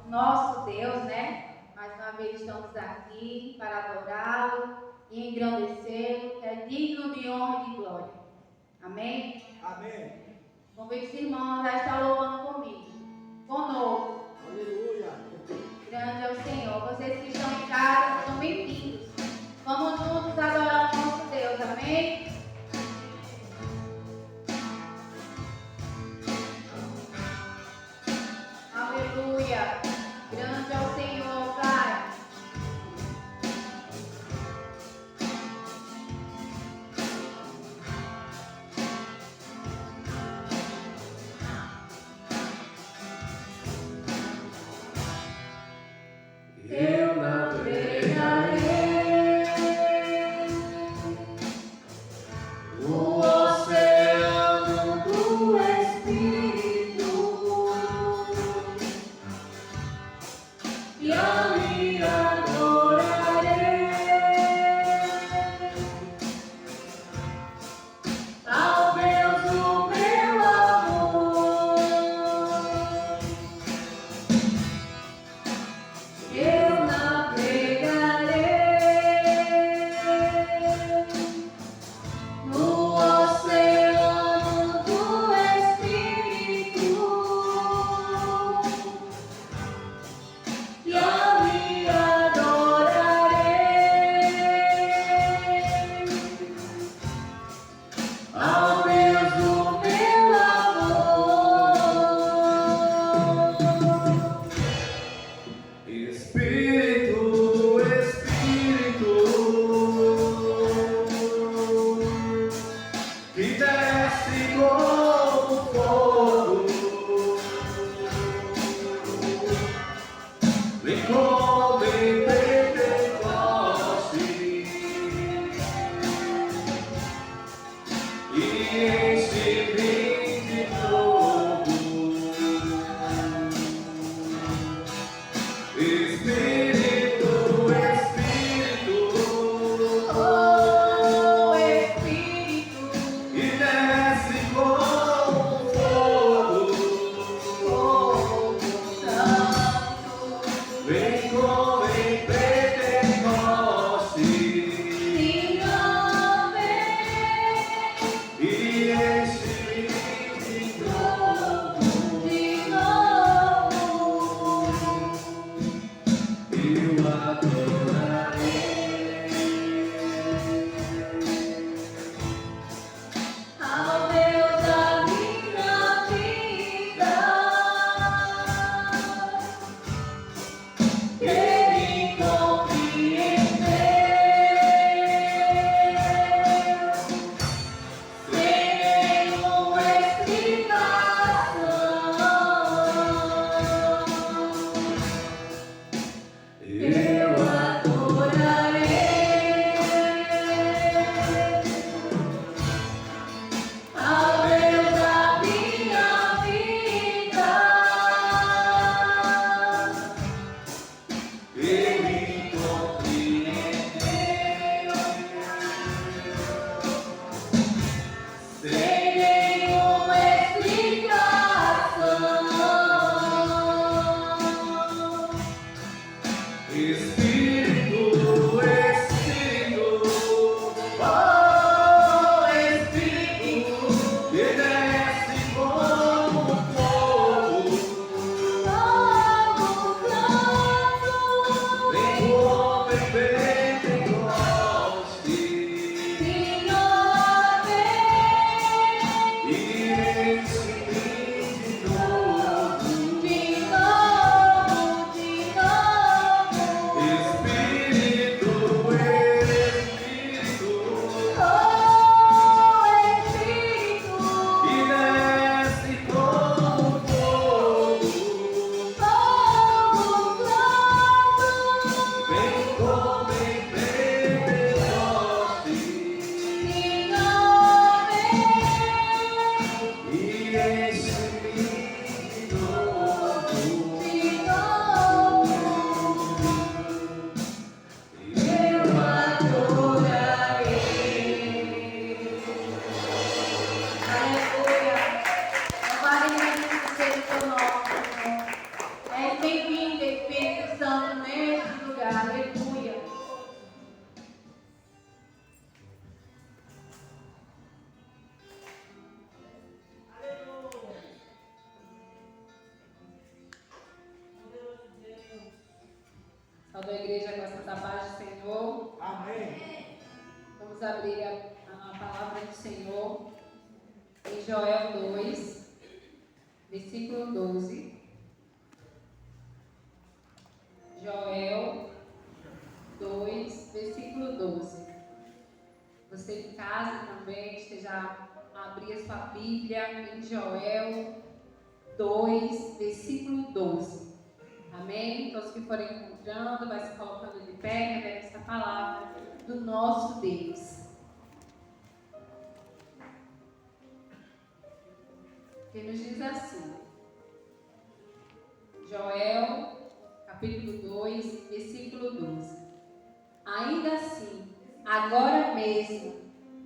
nosso Deus, né? Mais uma vez estamos aqui para adorá-lo e engrandecê-lo, que é digno de honra e de glória. Amém? Amém. Convido os irmãos a estar louvando comigo, conosco. Aleluia. Grande é o Senhor. Vocês que estão em casa, são bem-vindos. Vamos juntos adorar o nosso Deus. Amém? Aleluia. Grande é o Senhor, Pai. Eu navegarei no oceano do Espírito e ali adorarei ao Deus do meu amor. Eu navegarei no oceano do Espírito e ali adorarei ao Deus do meu amor. Espírito, Espírito, que desce como fogo, vem como em Pentecoste e enche-me de novo. Espírito, Espírito, Oh, Espírito, que desce como fogo, fogo santo, vem como em Pentecoste Senhor, vem e enche-me de novo. de novo. Eu adorarei Ao Deus da minha vida, que me compreendeu sem nenhuma explicação. eu Adorarei ao Deus da minha vida, que me compreendeu sem nenhuma explicação. Espírito, Espírito, Oh, Espírito, que desce como fogo, fogo santo, vem como em Pentecoste Senhor, vem e enche-me de novo. de novo, de novo. Espírito, Espírito, Oh, Espírito, que desce como fogo, fogo santo, vem como em Pentecoste Senhor, vem e enche-me de novo. de novo. Eu adorarei. Aleluia. Louvado e bendito seja o teu nome, Senhor. És bem abrir a palavra do Senhor em Joel 2, versículo 12. Joel 2, versículo 12. Você em casa também esteja a abrir a sua Bíblia em Joel 2, versículo 12. Amém? Todos que forem encontrando, vai se colocando de pé, recebe essa palavra do nosso Deus. Que nos diz assim, Joel, capítulo 2, versículo 12. Ainda assim, agora mesmo,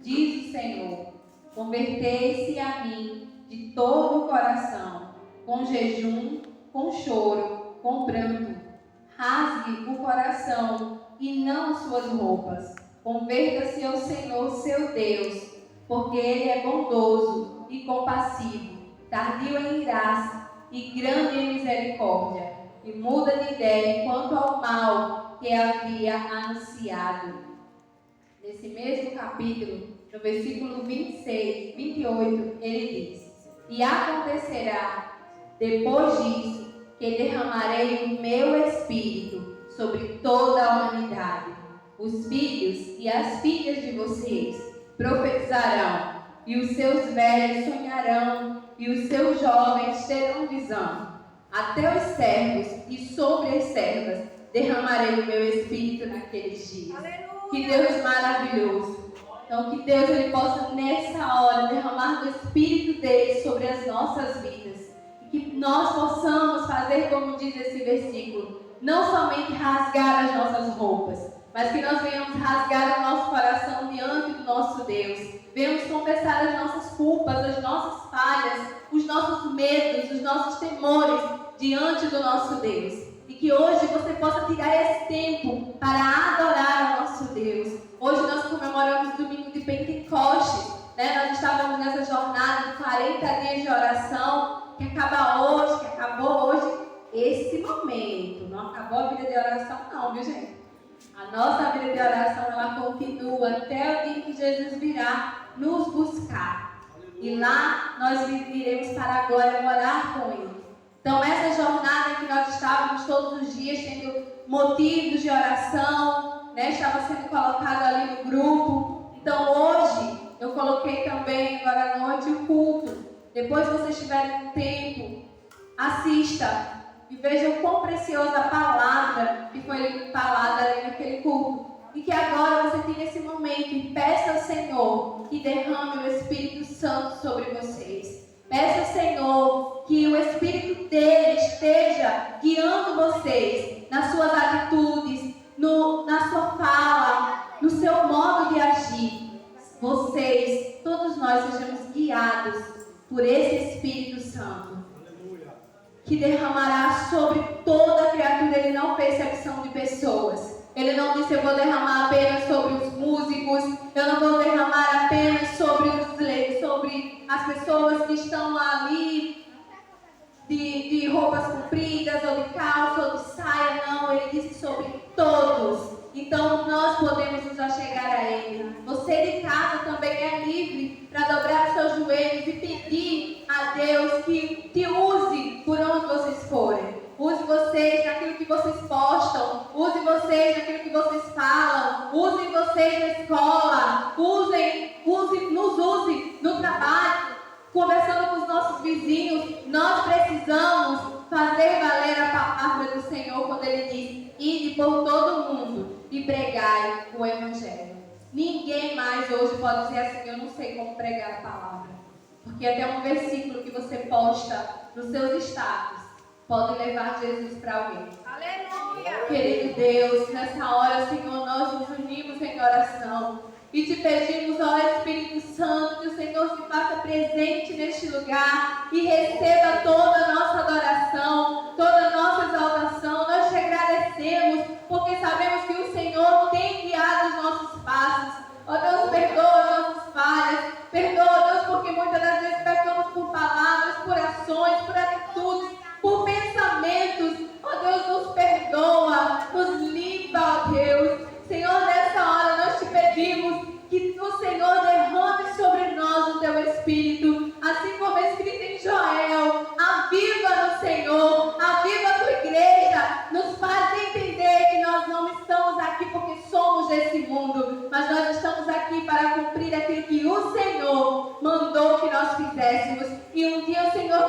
diz o Senhor, convertei-se a mim de todo o coração, com jejum, com choro, com pranto. Rasgue o coração e não suas roupas. Converta-se ao Senhor, seu Deus, porque Ele é bondoso e compassivo, tardio em irar-se e grande em misericórdia, e muda de ideia quanto ao mal que havia anunciado. Nesse mesmo capítulo, no versículo 26, 28, ele diz: E acontecerá, depois disso, que derramarei o meu espírito sobre toda a humanidade. Os filhos e as filhas de vocês profetizarão, e os seus velhos sonharão, e os seus jovens terão visão. Até os servos e sobre as servas derramarei o meu espírito naqueles dias. Aleluia. Que Deus maravilhoso. Então que Deus ele possa nessa hora derramar do espírito dele sobre as nossas vidas. E que nós possamos fazer como diz esse versículo, não somente rasgar as nossas roupas, mas que nós venhamos rasgar o nosso coração diante do nosso Deus. Venhamos confessar as nossas culpas, as nossas falhas, os nossos medos, os nossos temores diante do nosso Deus. E que hoje você possa tirar esse tempo para adorar o nosso Deus. Hoje nós comemoramos o domingo de Pentecostes, né? Nós estávamos nessa jornada de 40 dias de oração, que acaba hoje, que acabou hoje, esse momento. Não acabou a vida de oração não, viu gente? A nossa vida de oração, ela continua até o dia que Jesus virá nos buscar. E lá nós iremos para a glória morar com Ele. Então essa jornada que nós estávamos todos os dias tendo motivos de oração, né? Estava sendo colocado ali no grupo. Então hoje eu coloquei também agora à noite o culto. Depois que vocês tiverem um tempo, assista e veja o quão preciosa a palavra que foi falada ali naquele culto. E que agora você tenha esse momento e peça ao Senhor que derrame o Espírito Santo sobre vocês. Peça ao Senhor que o Espírito dele esteja guiando vocês nas suas atitudes, na sua fala, no seu modo de agir. Vocês, todos nós, sejamos guiados por esse Espírito Santo. Que derramará sobre toda criatura. Ele não fez exceção de pessoas. Ele não disse, eu vou derramar apenas sobre os músicos, eu não vou derramar apenas sobre as pessoas que estão ali de roupas compridas, ou de calça, ou de saia. Não, ele disse sobre todos. Então nós podemos nos achegar a Ele. Você de casa também é livre para dobrar seus joelhos e pedir a Deus que te use por onde vocês forem. Use vocês naquilo que vocês postam. Use vocês naquilo que vocês falam. Use vocês na escola. Nos use no trabalho. Conversando com os nossos vizinhos. Nós precisamos fazer valer a palavra do Senhor quando Ele diz: ide por todo mundo e pregai o Evangelho. Ninguém mais hoje pode dizer assim: eu não sei como pregar a palavra. Porque até um versículo que você posta nos seus status pode levar Jesus para alguém. Aleluia! Querido Deus, nessa hora, Senhor, nós nos unimos em oração e te pedimos, ó Espírito Santo, que o Senhor se faça presente neste lugar e receba toda a nossa adoração, toda a nossa exaltação. Nós te agradecemos porque sabemos que o Senhor tem guiado os nossos passos. Ó Deus, perdoa nossas falhas, perdoa, Deus, porque muitas das vezes pecamos por palavras, por ações, por atitudes, por pensamentos. Ó Deus, nos perdoa, nos limpa, ó Deus. Senhor, nessa hora nós te pedimos que o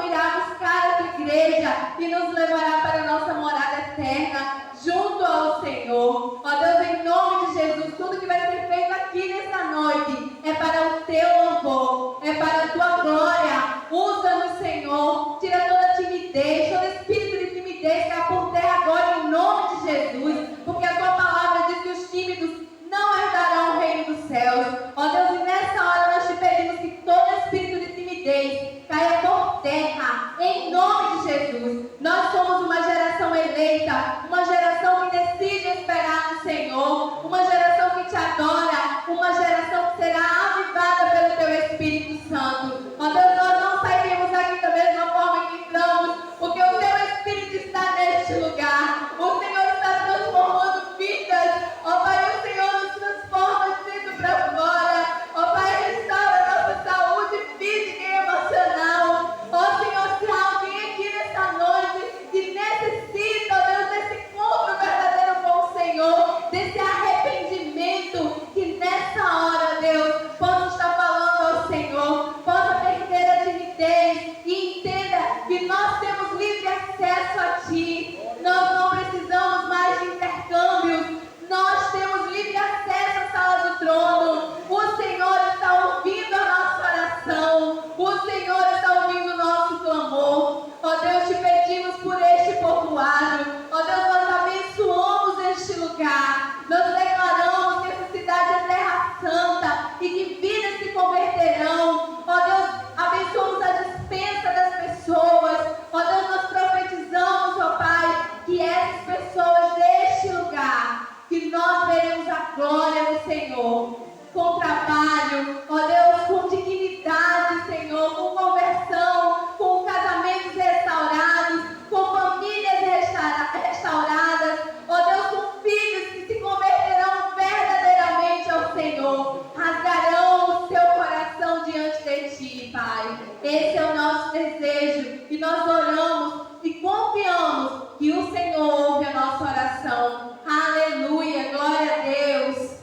irá buscar essa igreja e nos levará para a nossa morada eterna, junto ao Senhor. Ó Deus, em nome de Jesus, tudo que vai ser feito aqui nessa noite é para o teu louvor, é para a tua glória. Usa-nos, Senhor, tira toda timidez, todo espírito de timidez cai por terra agora em nome de Jesus, porque a tua palavra diz que os tímidos não herdarão o reino dos céus. Ó Deus, e nessa hora nós te pedimos que todo espírito de timidez caia por terra, em nome de Jesus. Nós somos uma geração eleita, uma geração que decide esperar no Senhor, uma geração que te adora, uma geração que será avivada pelo teu Espírito Santo. Ó Deus, nós não sairemos aqui da mesma forma que entramos, porque o teu Espírito está neste lugar. O Senhor está transformando vidas. Ó Pai, o Senhor nos transforma de dentro para fora. Ó Pai, restaura a nossa saúde física e emocional. Ó Senhor, se há alguém aqui nessa noite que necessita, ó Deus, desse encontro verdadeiro com o Senhor, desse arrependimento, que nessa hora, Deus, possa estar falando ao Senhor, possa perder a timidez e entenda que nós temos livre acesso a Ti. Nós não precisamos mais de intercâmbios. Nós temos livre acesso à sala do trono. O Senhor está ouvindo a nossa oração. O Senhor está ouvindo o nosso clamor. Ó Deus, te pedimos por este povoado. Ó Deus, nós abençoamos este lugar. Nós declaramos que essa cidade é terra santa e que vidas se converterão. Ó Deus, abençoamos a dispensa das pessoas. Ó Deus, nós profetizamos, ó Pai, que essas pessoas deste lugar, que nós veremos a glória do Senhor, com trabalho, ó Deus, com dignidade, Senhor, com conversão, com casamentos restaurados, com famílias restauradas, ó Deus, com filhos que se converterão verdadeiramente ao Senhor, rasgarão o seu coração diante de Ti, Pai. Esse é o nosso desejo e nós oramos e confiamos que o Senhor ouve a nossa oração. Aleluia, glória a Deus.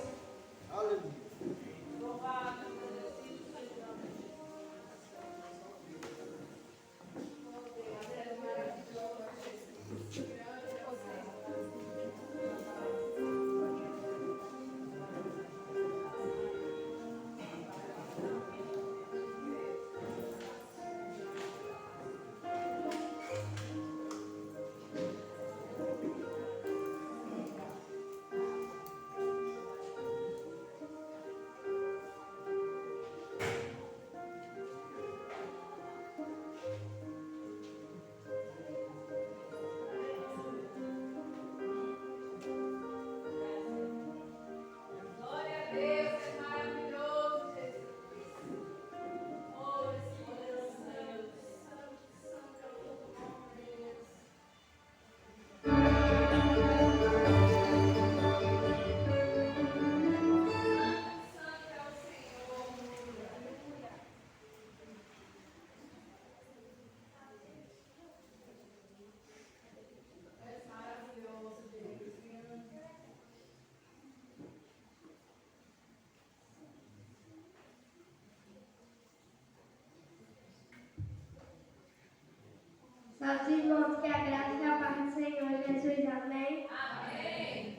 Aos irmãos, que a graça e a paz do Senhor Jesus. Amém. Amém.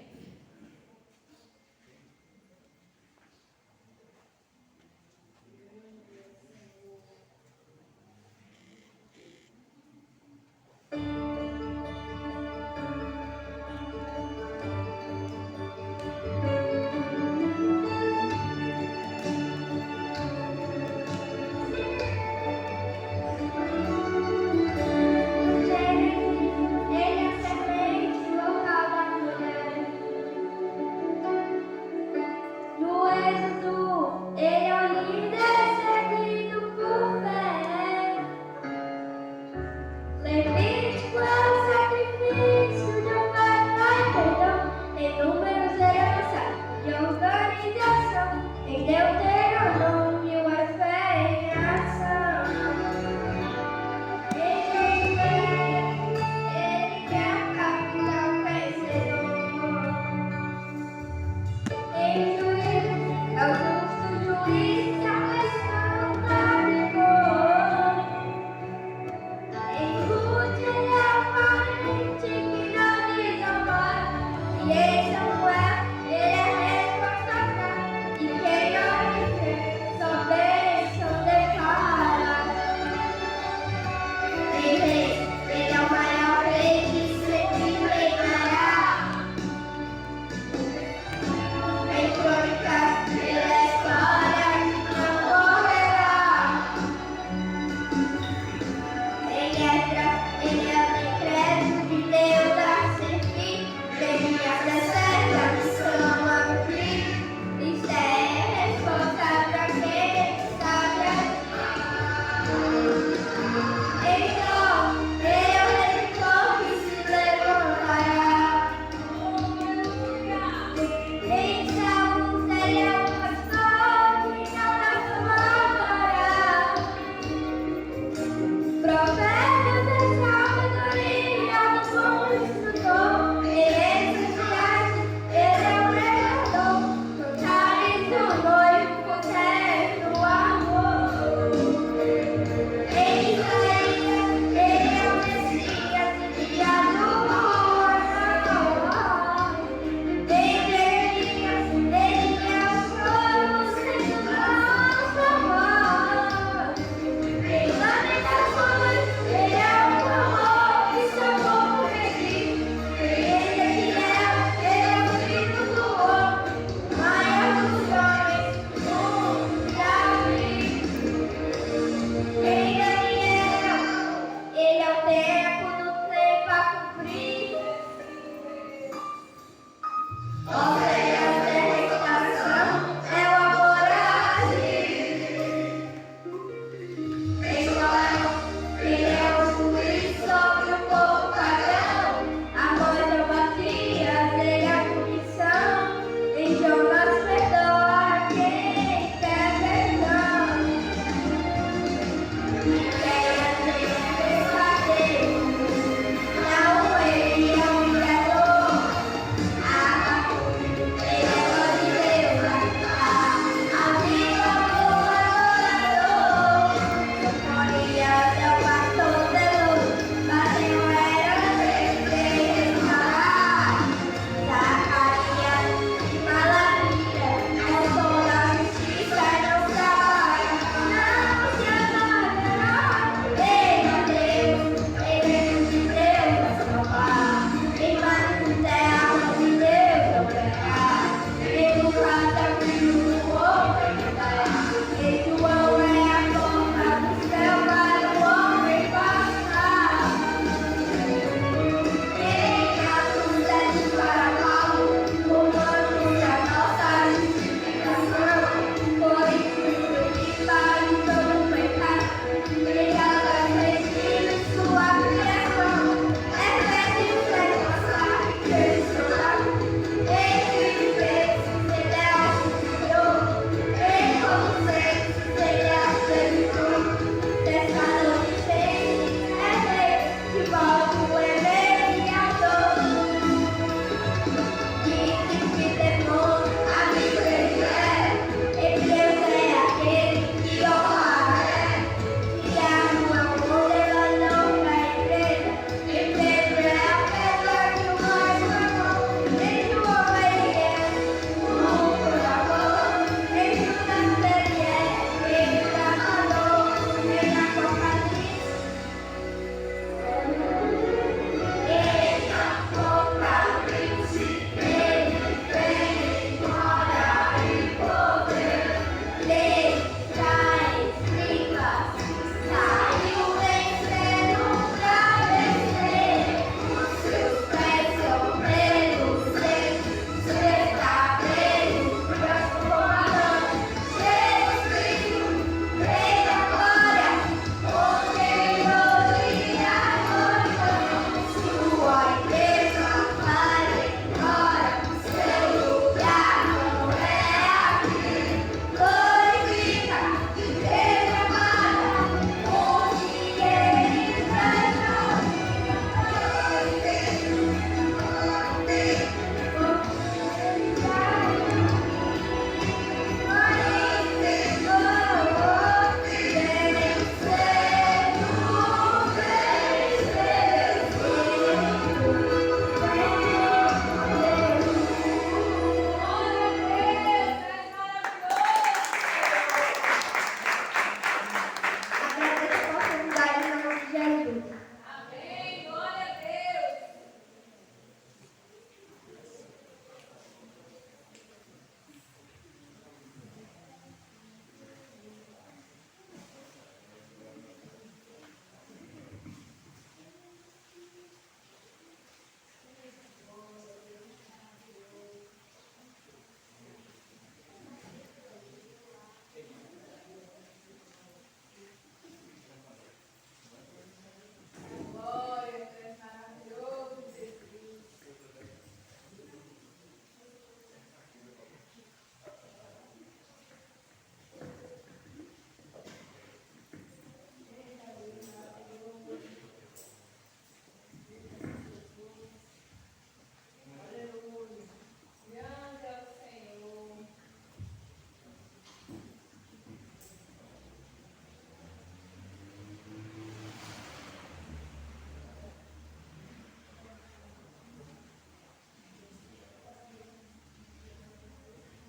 Gênesis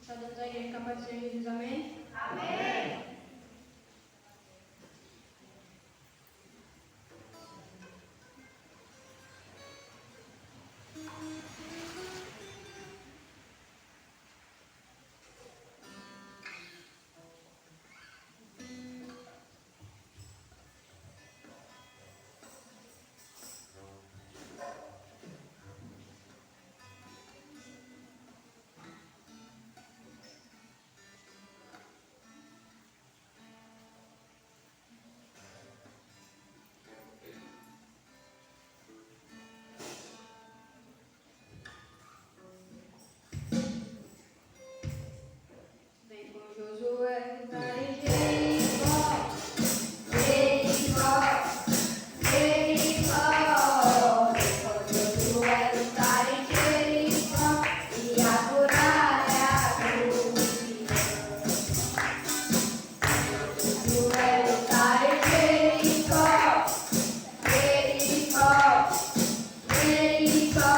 Todos a igreja capaz de Jesus, amém? Amém. Vem com Josué, lutar em Jericó, Jericó, Jericó. Vem com Josué, lutar em Jericó, e a muralha ruína. Josué, lutar em Jericó, Jericó, Jericó.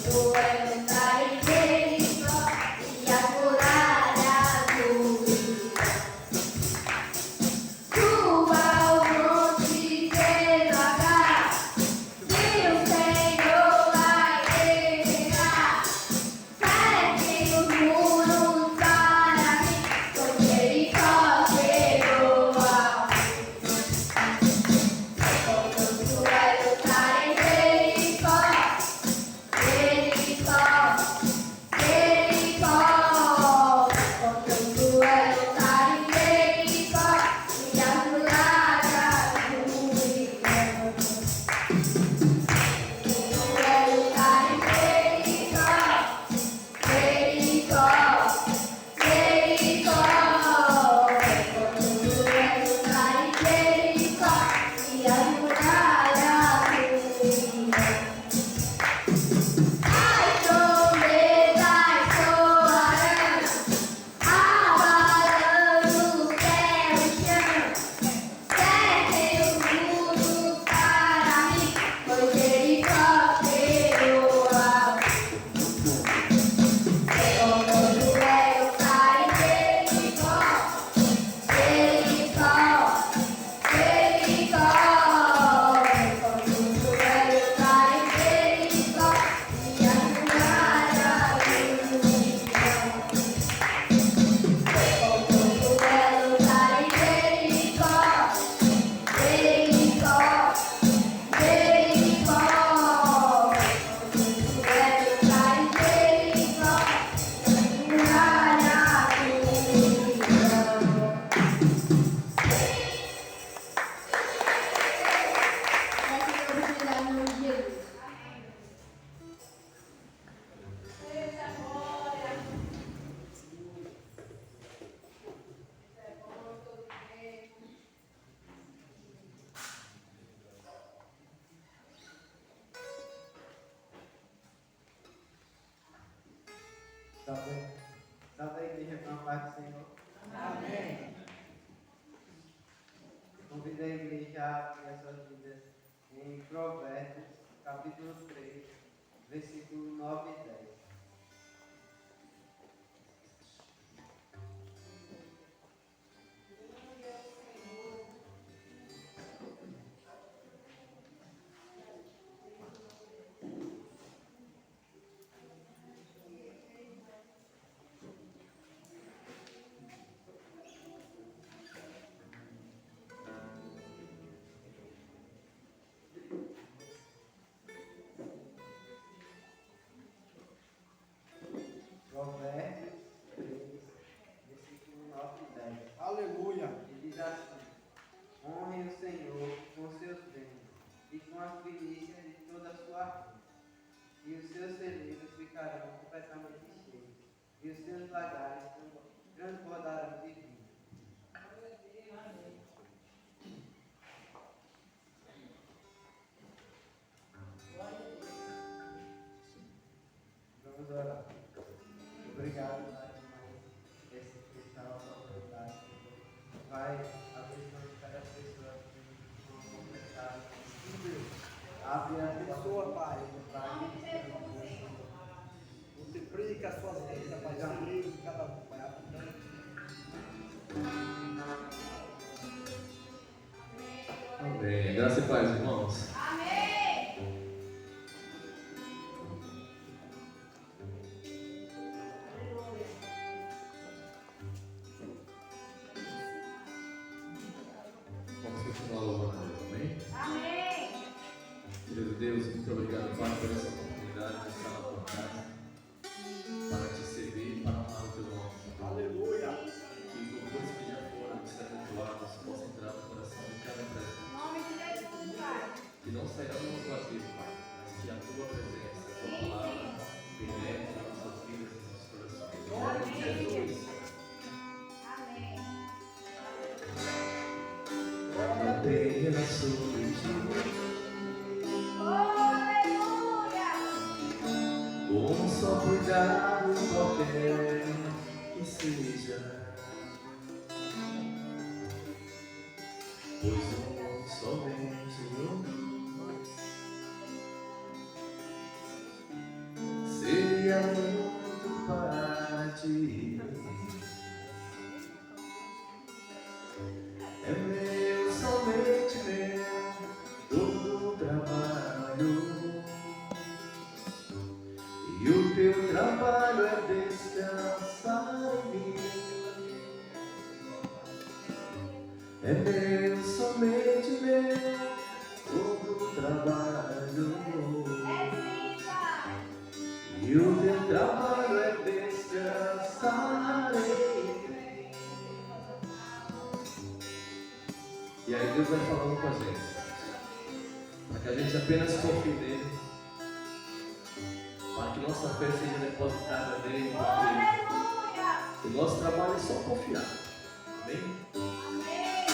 Josué, lutar em Jericó, e a muralha ruína. Suba ao monte devagar, e o Senhor vai guerrear. Cerquem os muros para mim, pois Jericó chegou ao fim. Quando Josué lutar em Jericó, Jericó, Jericó. Quando Josué lutar em Jericó, e a muralha ruína. Josué lutar em Jericó, Jericó, Jericó. Quando Josué lutar em Jericó, e a muralha ruína. Ai, trombetas soarão, abalando o céu e chão. Cerquem os muros para mim, pois Jericó chegou ao fim. Quando Josué lutar em Jericó, Jericó, Jericó. Quando Josué lutar em Jericó, e a muralha ruína. Quando Josué lutar em Jericó, Jericó, Jericó. Quando Josué lutar em Jericó, e a muralha ruína. Essa é a oportunidade no nome de Jesus. Salve a igreja com a paz do Senhor. Amém. Convido a igreja a abrir as suas vidas em Provérbios, capítulo 3, versículo 9 e 10. Provérbios 3, versículo 9 e 10. Aleluia. E diz assim: honre o Senhor com seus bens e com as primícias de toda a sua renda, e os seus celeiros ficarão completamente cheios, e os seus lagares transbordarão de vinho. Vamos orar. Obrigado, Pai, por essa oportunidade. Vai abençoando cada pessoa que vão completar. Abre a Abençoa, Pai. Pai. Multiplica multiplica as suas bênçãos, Pai. Já livre cada um, Pai. Amém. Graça e paz, irmãos. Amém. Vamos continuar louvando a Deus, amém? Amém. Querido Deus, muito obrigado, Pai, por essa oportunidade de estar na tua casa, para te servir, para honrar o teu nome. Aleluia. Que os louvores que já foram efetuados possam entrar no coração de cada presente. Em nome de Jesus, Pai. Que não sairemos vazios, Pai, mas que a tua presença, a tua palavra, penetre em nossas vidas e nossos corações. Em nome de Jesus. Amém. Apenas sobre ti, Oh, aleluia. com só cuidado qualquer que seja. Pois somente seria muito para ti. É meu, somente meu, todo o trabalho. E o teu trabalho é descansar em mim. É meu, somente meu, todo o trabalho. É sim, Pai. E o teu trabalho é descansar em mim. E aí Deus vai falando com a gente, para que a gente apenas confie nele, para que nossa fé seja depositada nele, Oh, porque aleluia. o nosso trabalho é só confiar. Amém? Amém.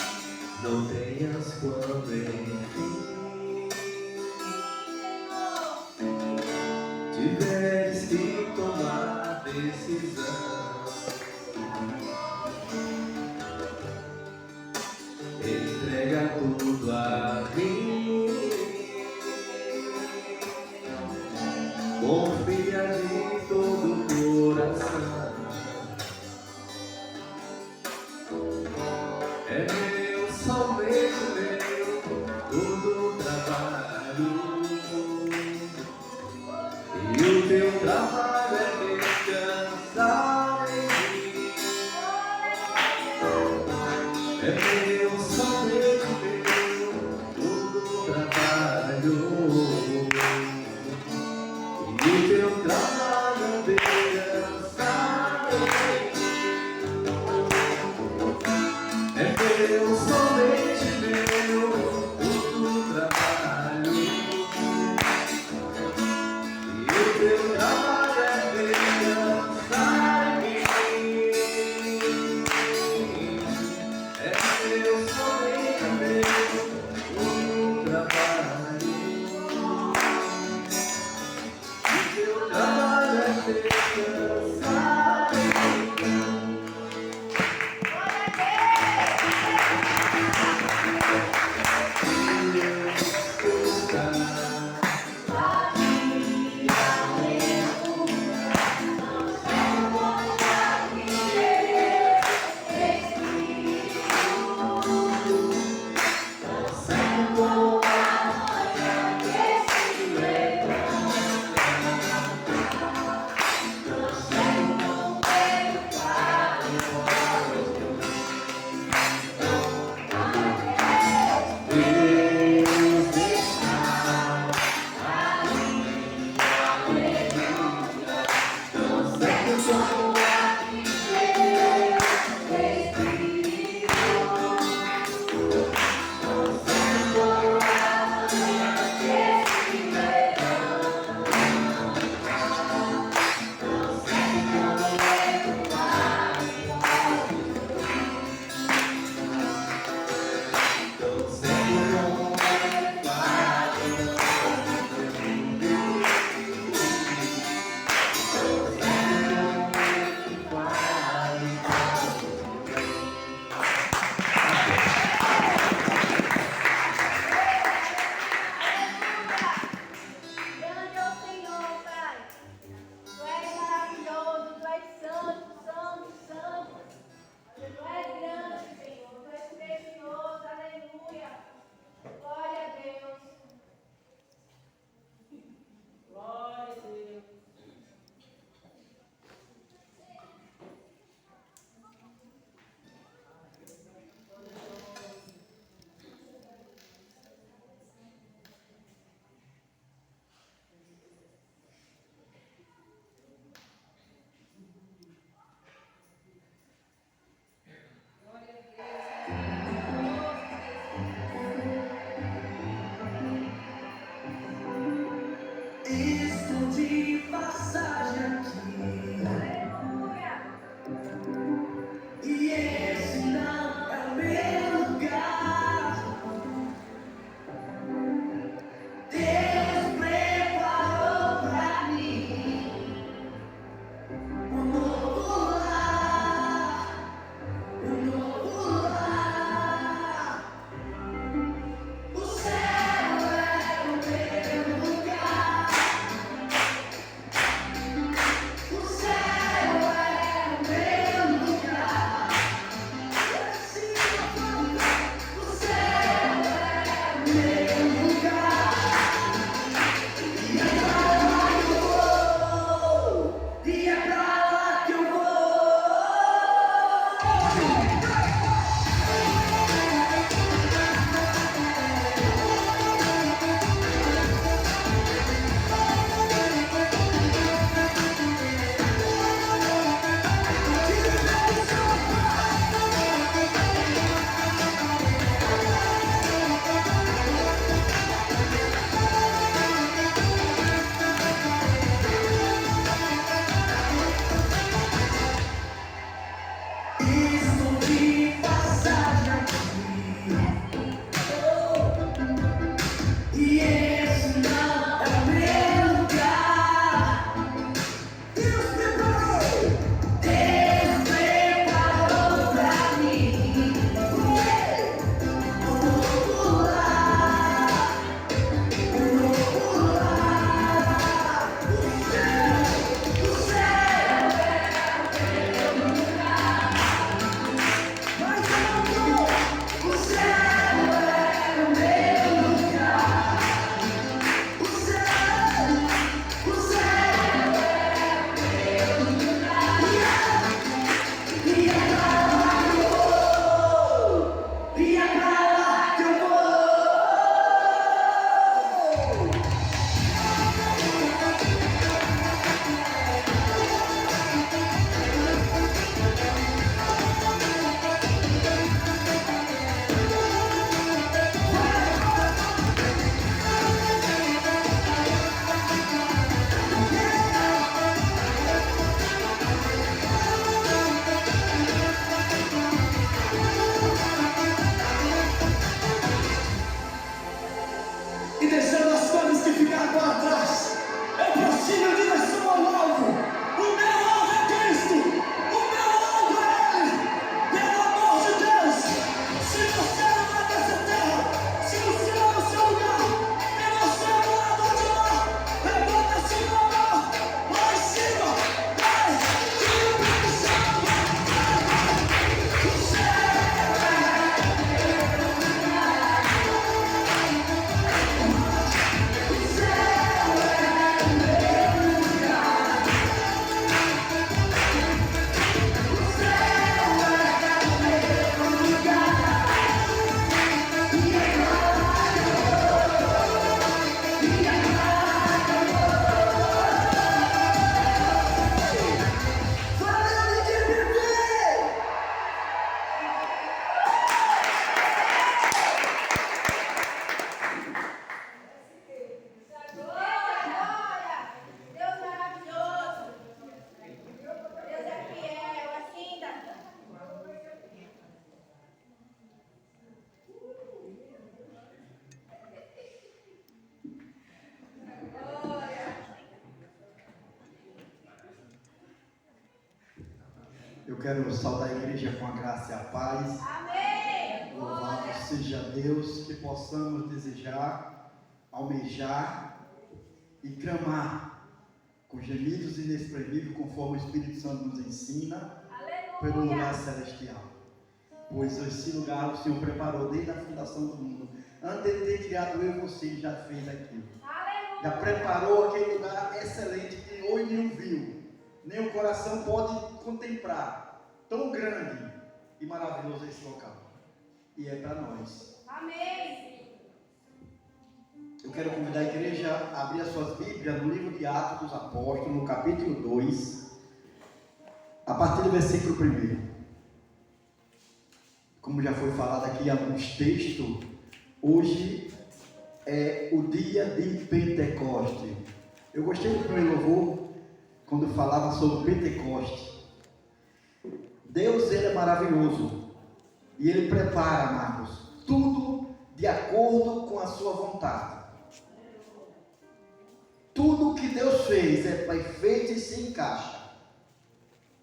Não tenhas quando enfim Senhor. tiveres que tomar decisão. Entrega tudo a mim. Confia de todo o coração. É meu, somente meu, Eu quero saudar a igreja com a graça e a paz. Amém. Louvado seja Deus, que possamos desejar, almejar e clamar com gemidos inexprimíveis, conforme o Espírito Santo nos ensina, pelo lugar celestial. Pois esse lugar o Senhor preparou desde a fundação do mundo. Antes de ter criado eu e você, Ele já fez aquilo. Já preparou aquele lugar excelente que hoje nenhum viu, nem o coração pode contemplar. Tão grande e maravilhoso esse local. E é para nós. Amém. Eu quero convidar a igreja a abrir as suas Bíblias no livro de Atos dos Apóstolos, no capítulo 2, a partir do versículo 1. Como já foi falado aqui em alguns textos, hoje é o dia de Pentecoste. Eu gostei do primeiro louvor, quando falava sobre Pentecoste. Deus, Ele é maravilhoso. E Ele prepara, Marcos, tudo de acordo com a sua vontade. Tudo que Deus fez é perfeito e se encaixa.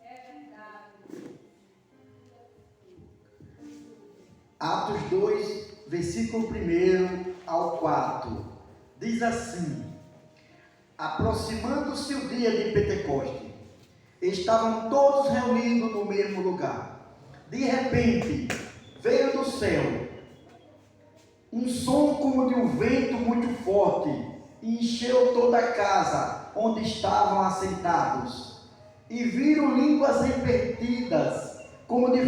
É verdade. Atos 2, versículo 1 ao 4. Diz assim: aproximando-se o dia de Pentecoste, estavam todos reunidos no mesmo lugar. De repente, veio do céu um som como de um vento muito forte e encheu toda a casa onde estavam assentados. E viram línguas repartidas como de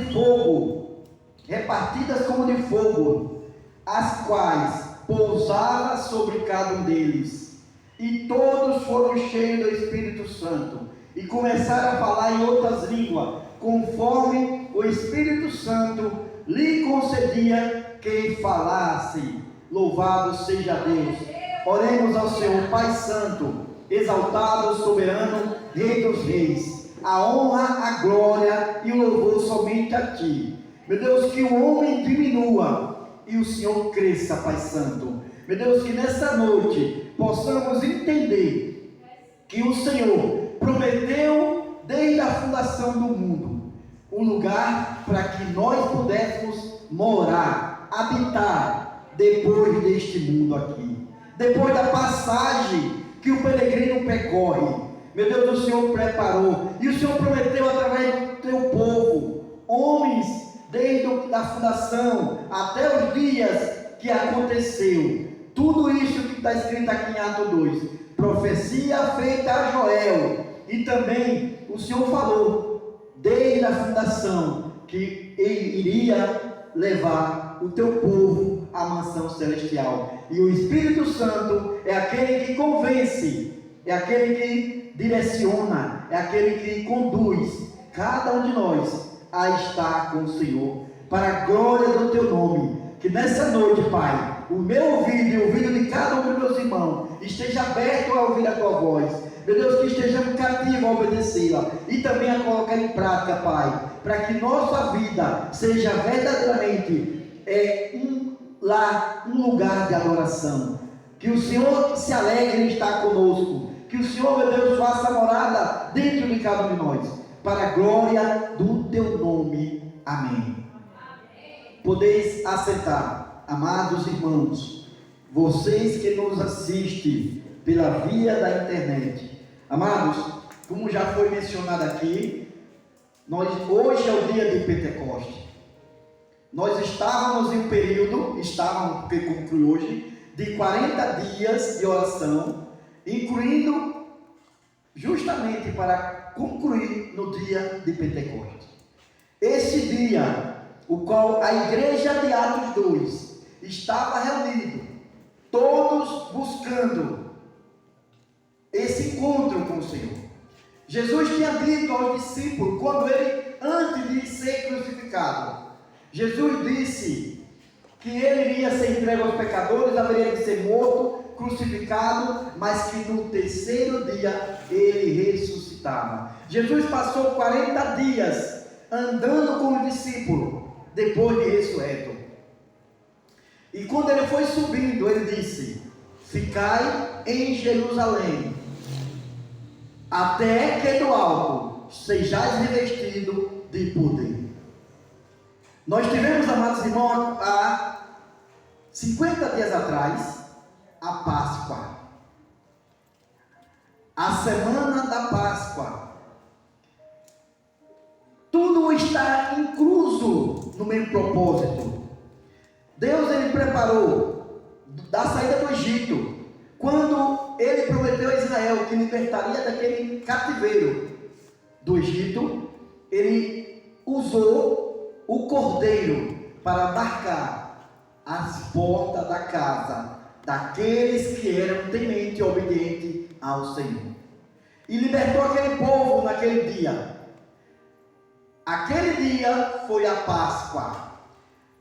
fogo, as quais pousaram sobre cada um deles. E todos foram cheios do Espírito Santo e começaram a falar em outras línguas, conforme o Espírito Santo lhe concedia que falasse. Louvado seja Deus. Oremos ao Senhor. Pai Santo, exaltado, soberano, Rei dos Reis, a honra, a glória e o louvor somente a Ti. Meu Deus, que o homem diminua e o Senhor cresça, Pai Santo. Meu Deus, que nessa noite possamos entender que o Senhor prometeu desde a fundação do mundo um lugar para que nós pudéssemos morar, habitar depois deste mundo aqui, depois da passagem que o peregrino percorre. Meu Deus, o Senhor preparou e o Senhor prometeu através do teu povo, homens desde a fundação até os dias que aconteceu. Tudo isso que está escrito aqui em Atos 2, profecia feita a Joel. E também o Senhor falou, desde a fundação, que Ele iria levar o teu povo à mansão celestial. E o Espírito Santo é aquele que convence, é aquele que direciona, é aquele que conduz cada um de nós a estar com o Senhor, para a glória do teu nome. Que nessa noite, Pai, o meu ouvido e o ouvido de cada um dos meus irmãos esteja aberto a ouvir a tua voz. Meu Deus, que estejamos cativos a obedecê-la e também a colocar em prática, Pai, para que nossa vida seja verdadeiramente um lugar de adoração. Que o Senhor se alegre em estar conosco. Que o Senhor, meu Deus, faça morada dentro de cada um de nós, para a glória do teu nome. Amém. Podeis assentar, amados irmãos, vocês que nos assistem pela via da internet. Amados, como já foi mencionado aqui, hoje é o dia de Pentecoste. Nós estávamos em um período, porque conclui hoje, de 40 dias de oração, incluindo justamente para concluir no dia de Pentecoste. Esse dia, o qual a igreja de Atos 2 estava reunido, todos buscando esse encontro com o Senhor. Jesus tinha dito aos discípulos, antes de ser crucificado, Jesus disse que ele iria ser entregue aos pecadores, haveria de ser morto, crucificado, mas que no terceiro dia ele ressuscitava. Jesus passou 40 dias andando com os discípulos, depois de ressurreto. E quando ele foi subindo, ele disse: ficai em Jerusalém, até que do alto sejais revestidos de poder. Nós tivemos, amados irmãos, há 50 dias atrás, a Páscoa. A semana da Páscoa. Tudo está incluso no mesmo propósito. Deus, ele preparou da saída do Egito, quando ele prometeu a Israel que libertaria daquele cativeiro do Egito, ele usou o cordeiro para marcar as portas da casa daqueles que eram tementes e obedientes ao Senhor. E libertou aquele povo naquele dia. Aquele dia foi a Páscoa,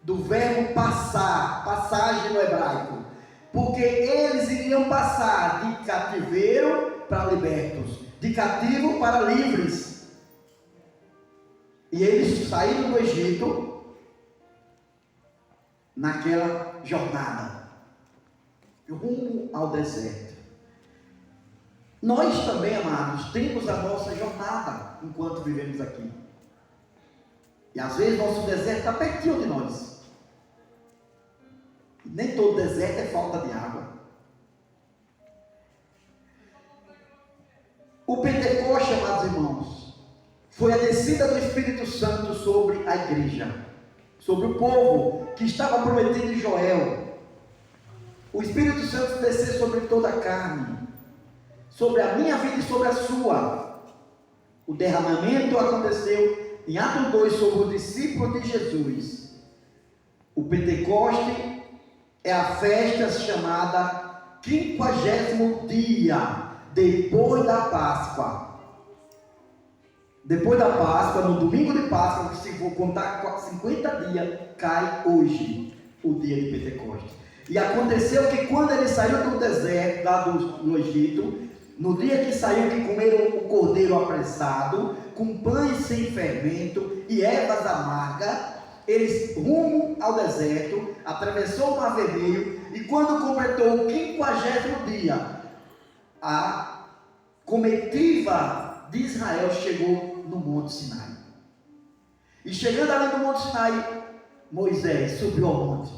do verbo passar, passagem no hebraico, porque eles iriam passar de cativeiro para libertos, de cativo para livres. E eles saíram do Egito naquela jornada, rumo ao deserto. Nós também, amados, temos a nossa jornada enquanto vivemos aqui. E às vezes nosso deserto está pertinho de nós. E nem todo deserto é falta de água. O Pentecoste, amados irmãos, foi a descida do Espírito Santo sobre a igreja, sobre o povo que estava prometido em Joel. O Espírito Santo desceu sobre toda a carne, sobre a minha vida e sobre a sua. O derramamento aconteceu em Atos 2 sobre o discípulo de Jesus. O Pentecoste é a festa chamada 50º dia depois da Páscoa. Depois da Páscoa, no domingo de Páscoa, se for contar 50 dias, cai hoje o dia de Pentecoste. E aconteceu que quando ele saiu do deserto, lá do Egito, no dia que saiu, que comeram o cordeiro apressado, com pães sem fermento e ervas amargas, eles rumo ao deserto, atravessou o Mar Vermelho, e quando completou o 50º dia, a comitiva de Israel chegou no Monte Sinai. E chegando ali no Monte Sinai, Moisés subiu ao monte.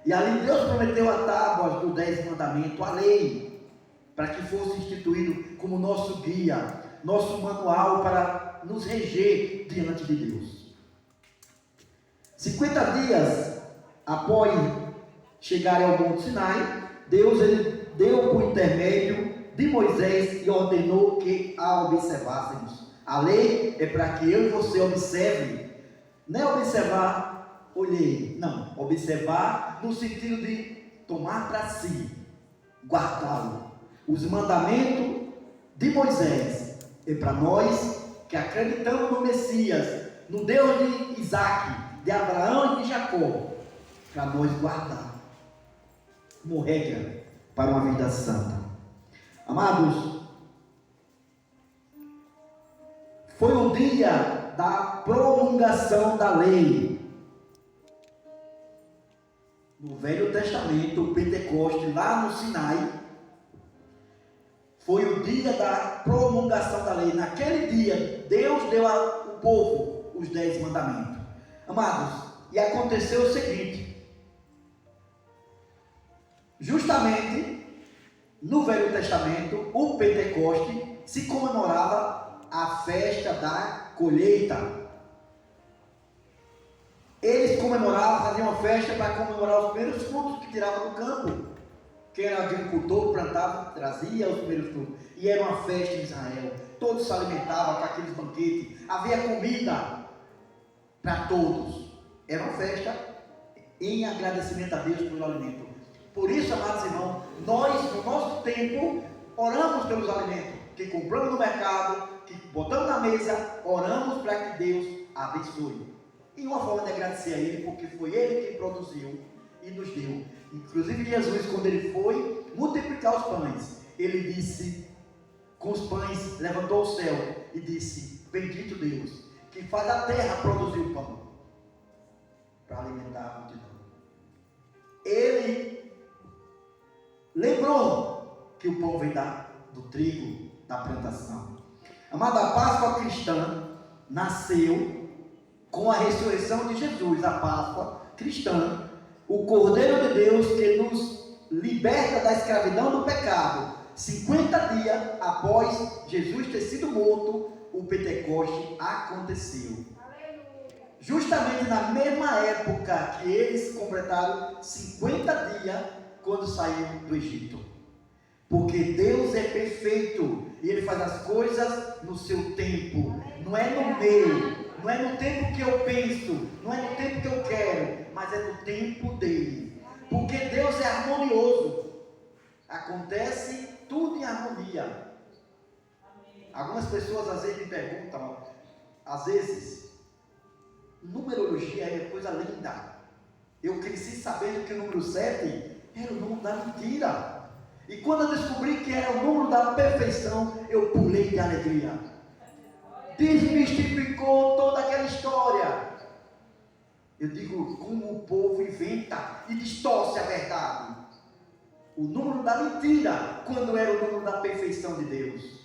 E ali Deus prometeu a tábuas do 10 mandamentos, a lei, para que fosse instituído como nosso guia, nosso manual para nos reger diante de Deus. 50 dias após chegarem ao Monte Sinai, Deus ele deu por intermédio de Moisés e ordenou que a observássemos. A lei é para que eu e você observe, não é observar, olhei, não, observar no sentido de tomar para si, guardá-lo. Os mandamentos de Moisés é para nós que acreditamos no Messias, no Deus de Isaac, de Abraão e de Jacó, para nós guardar como regra para uma vida santa. Amados, foi o dia da promulgação da lei. No Velho Testamento, o Pentecoste, lá no Sinai, foi o dia da promulgação da lei. Naquele dia, Deus deu ao povo os 10 mandamentos. Amados, e aconteceu o seguinte: justamente no Velho Testamento, o Pentecoste se comemorava a festa da colheita. Eles comemoravam, faziam uma festa para comemorar os primeiros frutos que tiravam do campo. Quem era agricultor plantava, trazia os primeiros frutos. E era uma festa em Israel. Todos se alimentavam com aqueles banquetes. Havia comida para todos. Era uma festa em agradecimento a Deus pelo alimento. Por isso, amados irmãos, nós, no nosso tempo, oramos pelos alimentos que compramos no mercado, que botamos na mesa, oramos para que Deus abençoe. E uma forma de agradecer a Ele, porque foi Ele quem produziu e nos deu. Inclusive Jesus, quando Ele foi multiplicar os pães, Ele disse, com os pães, levantou o céu e disse: bendito Deus, que faz a terra produzir o pão, para alimentar a multidão. Ele lembrou que o pão vem do trigo, da plantação. Amada, a Páscoa cristã nasceu com a ressurreição de Jesus, a Páscoa cristã, o Cordeiro de Deus que nos liberta da escravidão do pecado, 50 dias após Jesus ter sido morto, o Pentecoste aconteceu. Justamente na mesma época que eles completaram 50 dias quando saíram do Egito. Porque Deus é perfeito e Ele faz as coisas no seu tempo, não é no meu, não é no tempo que eu penso, não é no tempo que eu quero, mas é no tempo dele. Porque Deus é harmonioso, acontece tudo em harmonia. Algumas pessoas às vezes me perguntam, às vezes, numerologia é coisa linda. Eu cresci sabendo que o número 7 era o número da mentira. E quando eu descobri que era o número da perfeição, eu pulei de alegria. Desmistificou toda aquela história. Eu digo, como o povo inventa e distorce a verdade. O número da mentira, quando era o número da perfeição de Deus.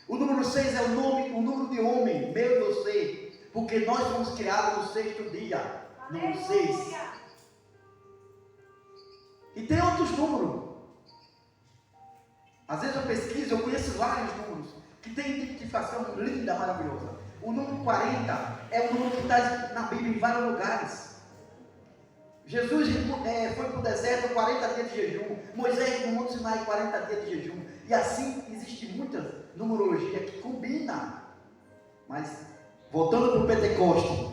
O número 6 é o número de homem, meu e você. Porque nós fomos criados no 6º dia. Número 6. E tem outros números. Às vezes eu pesquiso, eu conheço vários números que tem identificação linda, maravilhosa. O número 40 é o número que está na Bíblia em vários lugares. Jesus foi para o deserto 40 dias de jejum. Moisés no Monte Sinai 40 dias de jejum. E assim existe muita numerologia que combina. Mas voltando para o Pentecoste,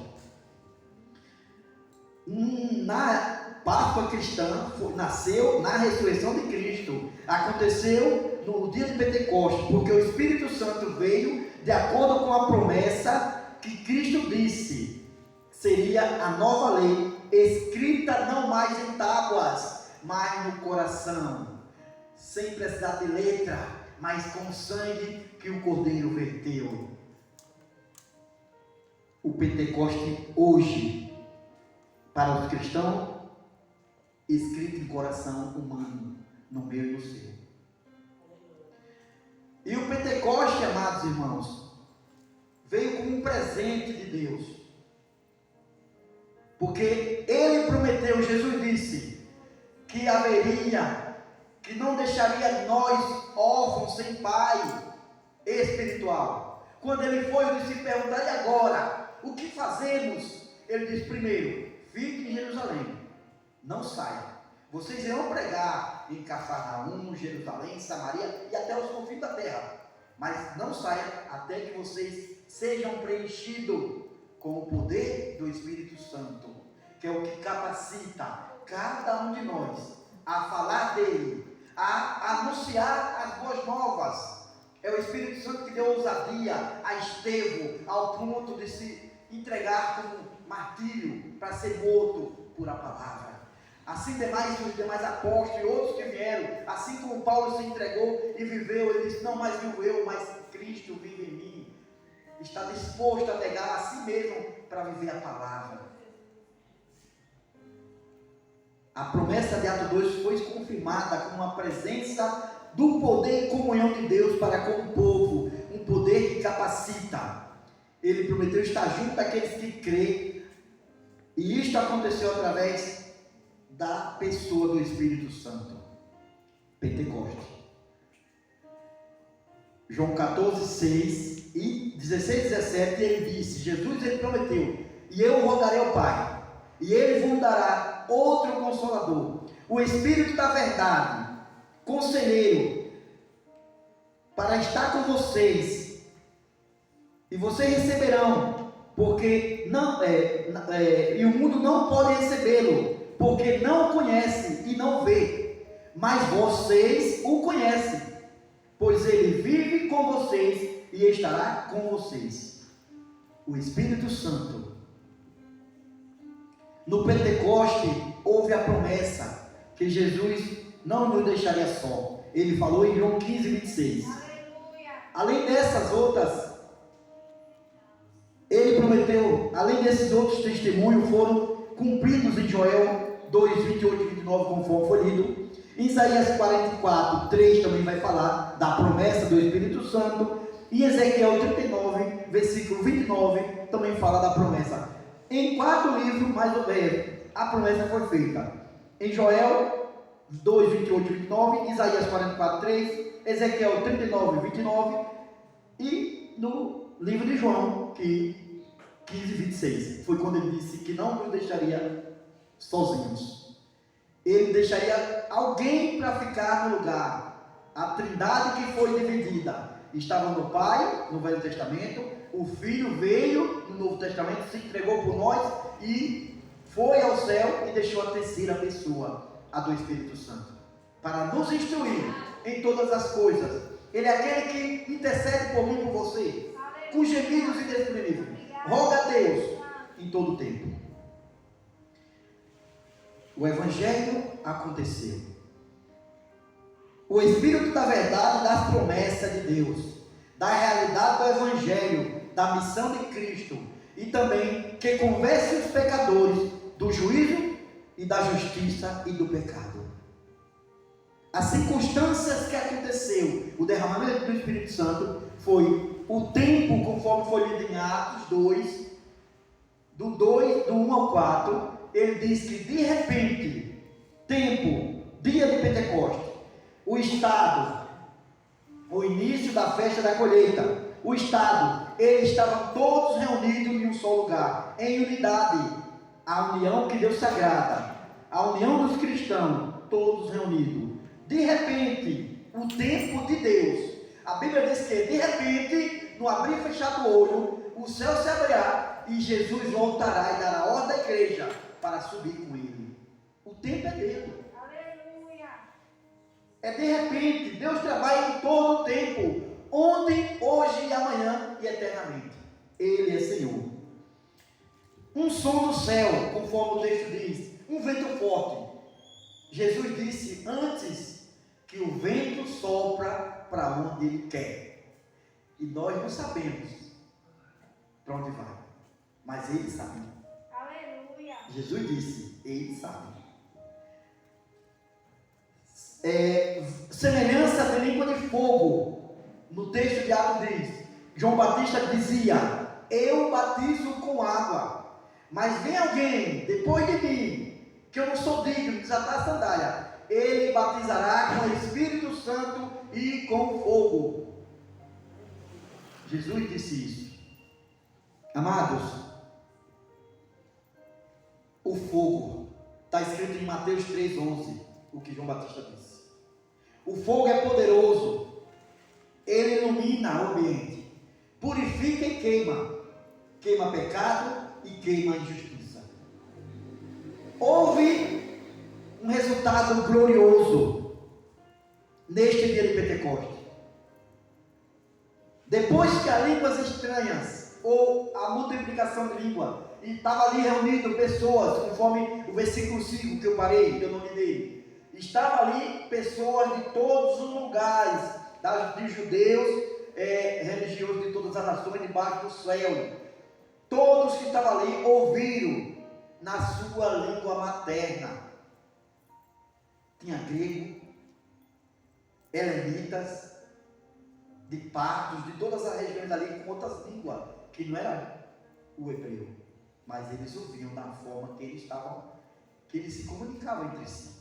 na Páscoa cristã nasceu na ressurreição de Cristo. Aconteceu no dia de Pentecostes, porque o Espírito Santo veio de acordo com a promessa que Cristo disse. Seria a nova lei, escrita não mais em tábuas, mas no coração, sem precisar de letra, mas com o sangue que o Cordeiro verteu. O Pentecoste hoje, para os cristãos, escrito em coração humano, no meu e no seu. E o Pentecoste, amados irmãos, veio como um presente de Deus. Porque Ele prometeu, Jesus disse, que haveria, que não deixaria nós órfãos sem pai espiritual. Quando Ele foi, eu disse, perguntar, e agora? O que fazemos? Ele disse, primeiro, fique em Jerusalém, não saia. Vocês irão pregar em Cafarnaum, Jerusalém, Samaria e até os confins da terra. Mas não saia até que vocês sejam preenchidos com o poder do Espírito Santo, que é o que capacita cada um de nós a falar dele, a anunciar as boas novas. É o Espírito Santo que deu ousadia a Estevão ao ponto de se entregar como martírio para ser morto por a palavra. Assim demais os demais apóstolos e outros que vieram, assim como Paulo se entregou e viveu, ele disse, não mais vivo eu, mas Cristo vive em mim. Está disposto a negar a si mesmo para viver a palavra. A promessa de Atos 2 foi confirmada com uma presença do poder e comunhão de Deus para com o povo, um poder que capacita. Ele prometeu estar junto daqueles que creem, e isto aconteceu através da pessoa do Espírito Santo. Pentecoste. João 14, 6 e 16, 17, ele disse, Jesus ele prometeu, e eu rogarei ao Pai, e ele vos dará outro Consolador, o Espírito da verdade, Conselheiro, para estar com vocês, e vocês receberão, porque não e o mundo não pode recebê-lo, porque não o conhece e não vê, mas vocês o conhecem, pois ele vive com vocês e estará com vocês. O Espírito Santo. No Pentecoste houve a promessa que Jesus não nos deixaria só. Ele falou em João 15, 26. Aleluia. Além dessas outras, ele prometeu, além desses outros testemunhos, foram cumpridos em Joel 2, 28 e 29, conforme foi lido. Em Isaías 44, 3 também vai falar da promessa do Espírito Santo. E Ezequiel 39, versículo 29, também fala da promessa. Em 4 livros, mais ou menos, a promessa foi feita. Em Joel 2, 28 e 29, Isaías 44, 3, Ezequiel 39, 29 e no livro de João, 15, 26. Foi quando ele disse que não nos deixaria sozinhos. Ele deixaria alguém para ficar no lugar. A trindade que foi dividida estava no Pai, no Velho Testamento. O Filho veio no Novo Testamento, se entregou por nós e foi ao céu e deixou a terceira pessoa, a do Espírito Santo, para nos instruir em todas as coisas. Ele é aquele que intercede por mim e por você, com gemidos inexprimíveis. Roga a Deus em todo o tempo. O Evangelho aconteceu. O Espírito da verdade, das promessas de Deus, da realidade do Evangelho, da missão de Cristo, e também que convence os pecadores do juízo e da justiça e do pecado. As circunstâncias que aconteceu, o derramamento do Espírito Santo, foi o tempo, conforme foi lido em Atos 2, do 1 ao 4, ele diz que de repente, tempo, dia de Pentecostes, o estado, o início da festa da colheita, o estado, eles estavam todos reunidos em um só lugar, em unidade, a união que Deus sagrada, a união dos cristãos, todos reunidos. De repente, o tempo de Deus, a Bíblia diz que de repente, no abrir e fechar do olho, o céu se abrirá e Jesus voltará e dará ordem à igreja para subir com ele. O tempo é dele. Aleluia. É de repente, Deus trabalha em todo o tempo, ontem, hoje e amanhã e eternamente. Ele é Senhor. Um som do céu, conforme o texto diz, um vento forte. Jesus disse antes que o vento sopra para onde ele quer. E nós não sabemos para onde vai, mas ele sabe. Aleluia. Jesus disse, ele sabe. Semelhança de língua de fogo. No texto de Atos diz, João Batista dizia, eu batizo com água, mas vem alguém depois de mim, que eu não sou digno de desatar a sandália. Ele batizará com o Espírito Santo e com fogo. Jesus disse isso. Amados, o fogo está escrito em Mateus 3,11, o que João Batista disse. O fogo é poderoso, ele ilumina o ambiente, purifica e queima, queima pecado e queima injustiça. Houve um resultado glorioso neste dia de Pentecostes. Depois que as línguas estranhas, ou a multiplicação de língua, e estava ali reunido pessoas, conforme o versículo 5 que eu parei, que eu não me dei, estava ali pessoas de todos os lugares, de judeus, religiosos de todas as nações, debaixo do céu. Todos que estavam ali ouviram na sua língua materna. Tinha grego, helenitas, de partos, de todas as regiões ali, com outras línguas, que não era o hebreu, mas eles ouviam da forma que eles estavam, que eles se comunicavam entre si.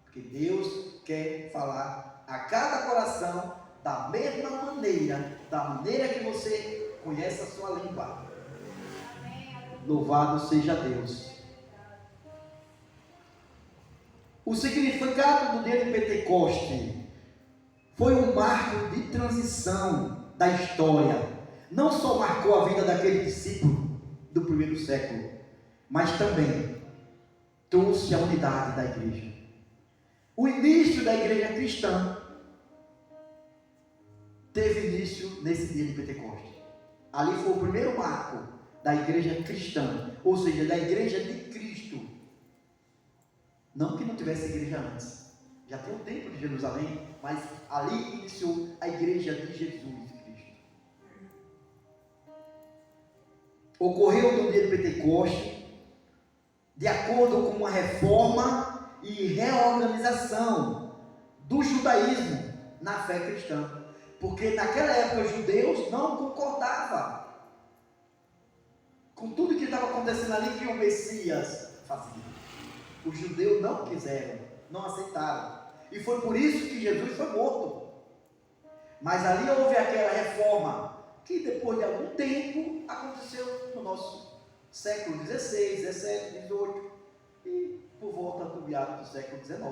Porque Deus quer falar a cada coração da mesma maneira, da maneira que você conhece a sua língua. Louvado seja Deus. O significado do dia de Pentecostes foi um marco de transição da história. Não só marcou a vida daquele discípulo do primeiro século, mas também trouxe a unidade da igreja. O início da igreja cristã teve início nesse dia de Pentecostes. Ali foi o primeiro marco da igreja cristã, ou seja, da igreja de Cristo. Não que não tivesse igreja antes, já tem o templo de Jerusalém, mas ali iniciou a igreja de Jesus Cristo. Ocorreu no dia de Pentecostes, de acordo com uma reforma e reorganização do judaísmo na fé cristã, porque naquela época os judeus não concordavam com tudo que estava acontecendo ali que o Messias fazia. Os judeus não quiseram, não aceitaram. E foi por isso que Jesus foi morto. Mas ali houve aquela reforma que depois de algum tempo aconteceu no nosso século XVI, XVII, XVIII e por volta do meado do século XIX.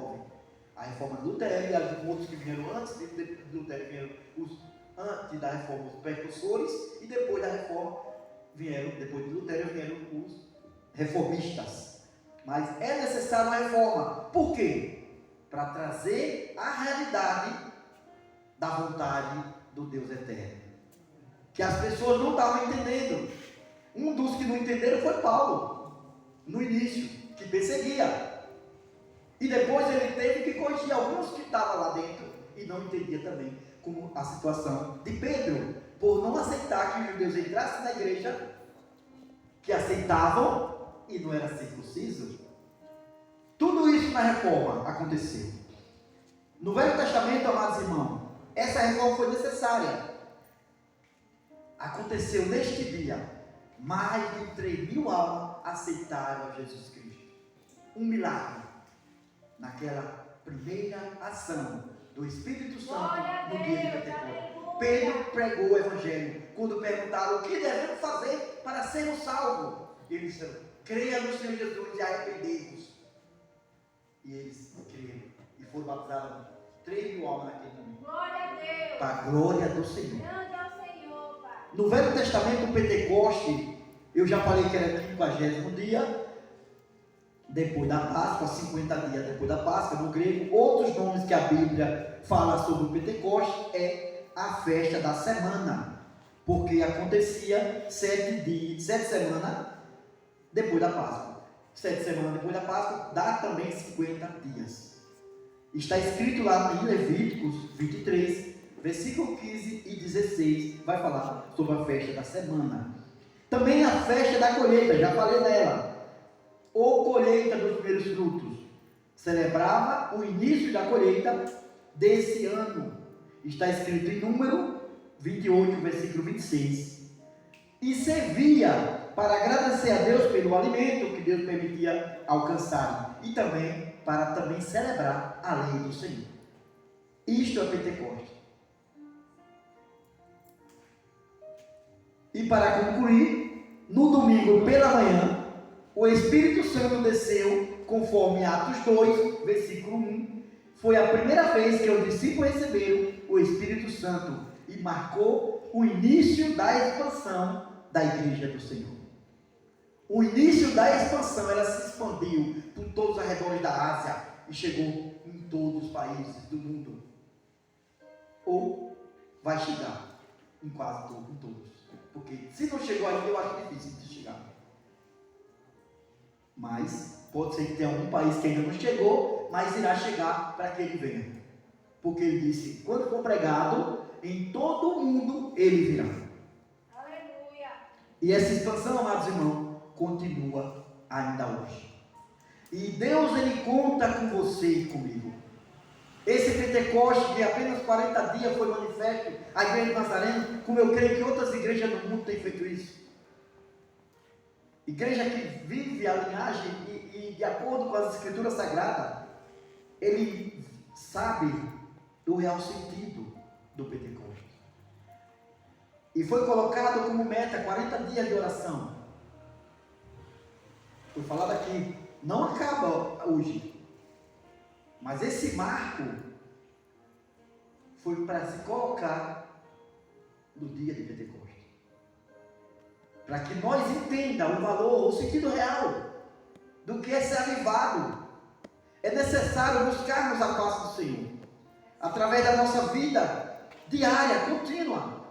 A reforma de Lutero e as outros que vieram antes de Lutero vieram antes da reforma os precursores e depois da reforma depois de Lutero vieram os reformistas. Mas é necessário uma reforma. Por quê? Para trazer a realidade da vontade do Deus eterno, que as pessoas não estavam entendendo. Um dos que não entenderam foi Paulo, no início, que perseguia. E depois ele teve que corrigir alguns que estavam lá dentro e não entendia também, como a situação de Pedro, por não aceitar que os judeus entrassem na igreja, que aceitavam e não era circunciso. Tudo isso na reforma aconteceu. No Velho Testamento, amados irmãos, essa reforma foi necessária. Aconteceu neste dia, mais de 3.000 almas aceitaram a Jesus Cristo. Um milagre. Naquela primeira ação do Espírito Santo no dia de Pentecostes. Pedro pregou o Evangelho. Quando perguntaram o que devemos fazer para sermos salvos, eles disseram: creia no Senhor Jesus e arrependei-vos. E eles creram e foram batizados 3.000 almas naquele momento. Glória a Deus. Para a glória do Senhor. Grande é o Senhor, Pai. No Velho Testamento, o Pentecoste, eu já falei que era 50º dia, depois da Páscoa, 50 dias depois da Páscoa, no grego. Outros nomes que a Bíblia fala sobre o Pentecoste é a festa da semana, porque acontecia 7 semanas depois da Páscoa. 7 semanas depois da Páscoa dá também 50 dias. Está escrito lá em Levíticos 23, versículo 15 e 16, vai falar sobre a festa da semana. Também a festa da colheita, já falei nela, ou colheita dos primeiros frutos. Celebrava o início da colheita desse ano. Está escrito em Número 28, versículo 26. E servia para agradecer a Deus pelo alimento que Deus permitia alcançar. E também para celebrar a lei do Senhor. Isto é Pentecostes. E para concluir, no domingo pela manhã, o Espírito Santo desceu, conforme Atos 2, versículo 1. Foi a primeira vez que os discípulos receberam o Espírito Santo e marcou o início da expansão da Igreja do Senhor. O início da expansão, ela se expandiu por todos os arredores da Ásia e chegou em todos os países do mundo. Ou vai chegar em quase todos. Porque se não chegou ainda, eu acho difícil de chegar. Mas pode ser que tenha algum país que ainda não chegou, mas irá chegar para que ele venha. Porque ele disse: quando for pregado, em todo o mundo ele virá. Aleluia. E essa expansão, amados irmãos, continua ainda hoje. E Deus, ele conta com você e comigo. Esse Pentecoste de apenas 40 dias foi manifesto à Igreja de Nazareno, como eu creio que outras igrejas do mundo têm feito isso. Igreja que vive a linhagem e de acordo com as Escrituras Sagradas, ele sabe do real sentido do Pentecoste. E foi colocado como meta 40 dias de oração. Foi falado aqui, não acaba hoje. Mas esse marco foi para se colocar no dia de Pentecostes. Para que nós entendamos o valor, o sentido real do que é ser avivado. É necessário buscarmos a face do Senhor. Através da nossa vida diária, contínua.